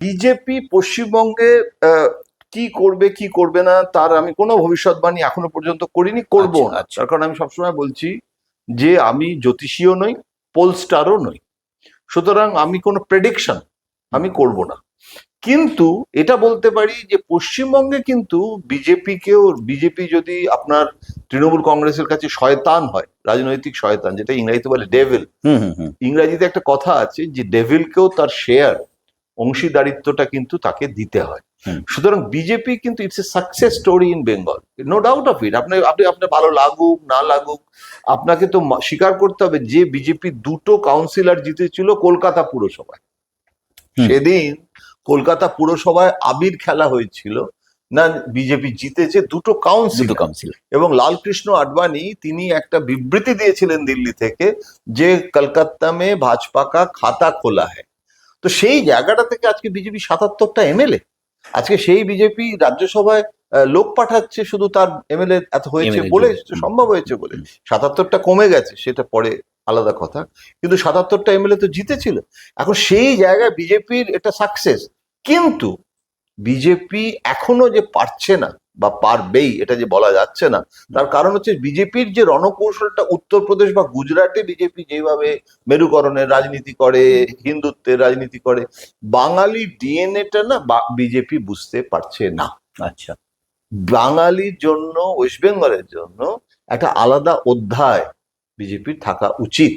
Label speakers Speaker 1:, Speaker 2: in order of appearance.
Speaker 1: BJP পশ্চিমবঙ্গে কি করবে কি করবে না তার আমি কোনো ভবিষ্যৎবাণী এখনো পর্যন্ত করিনি, করবো না। তার কারণ আমি সবসময় বলছি যে আমি জ্যোতিষীও নই, পোলস্টারও নই, সুতরাং আমি কোনো প্রেডিকশন আমি করব না। কিন্তু এটা বলতে পারি যে পশ্চিমবঙ্গে কিন্তু বিজেপি যদি আপনার তৃণমূল কংগ্রেসের কাছে শয়তান হয়, রাজনৈতিক শয়তান, যেটা ইংরেজিতে বলে ডেভিল। ইংরেজিতে একটা কথা আছে যে ডেভিলকেও তার শেয়ার, অংশীদারিত্বটা কিন্তু তাকে দিতে হয়। সুতরাং বিজেপি কিন্তু it's a success story in Bengal, no doubt of it. আপনার ভালো লাগুক না লাগুক, আপনাকে তো স্বীকার করতে হবে যে বিজেপি 2টো কাউন্সিলর জিতেছিল কলকাতা পুরসভায়। সেদিন কলকাতা পুরসভায় আবির খেলা হয়েছিল না, বিজেপি জিতেছে 2টো কাউন্সিল। এবং লালকৃষ্ণ আডবাণী তিনি একটা বিবৃতি দিয়েছিলেন দিল্লি থেকে যে কলকাতা মে ভাজপা কা খাতা খোলা হ্যায়। তো সেই জায়গাটা থেকে আজকে বিজেপি 77টা এমএলএ, আজকে সেই বিজেপি রাজ্যসভায় লোক পাঠাচ্ছে শুধু তার এমএলএ এত হয়েছে বলে, সম্ভব হয়েছে বলে। 77টা কমে গেছে সেটা পরে আলাদা কথা, কিন্তু 77টা এমএলএ তো জিতেছিল। এখন সেই জায়গায় বিজেপির এটা সাকসেস, কিন্তু বিজেপি এখনো যে পারছে না বা পারবেই এটা যে বলা যাচ্ছে না, তার কারণ হচ্ছে বিজেপির যে রণকৌশলটা উত্তরপ্রদেশ বা গুজরাটে বিজেপি যেভাবে মেরুকরণের রাজনীতি করে, হিন্দুত্বের রাজনীতি করে, বাঙালি ডিএনএটা না বিজেপি বুঝতে পারছে না।
Speaker 2: আচ্ছা,
Speaker 1: বাঙালির জন্য, ওয়েস্ট বেঙ্গলের জন্য একটা আলাদা অধ্যায় বিজেপির থাকা উচিত।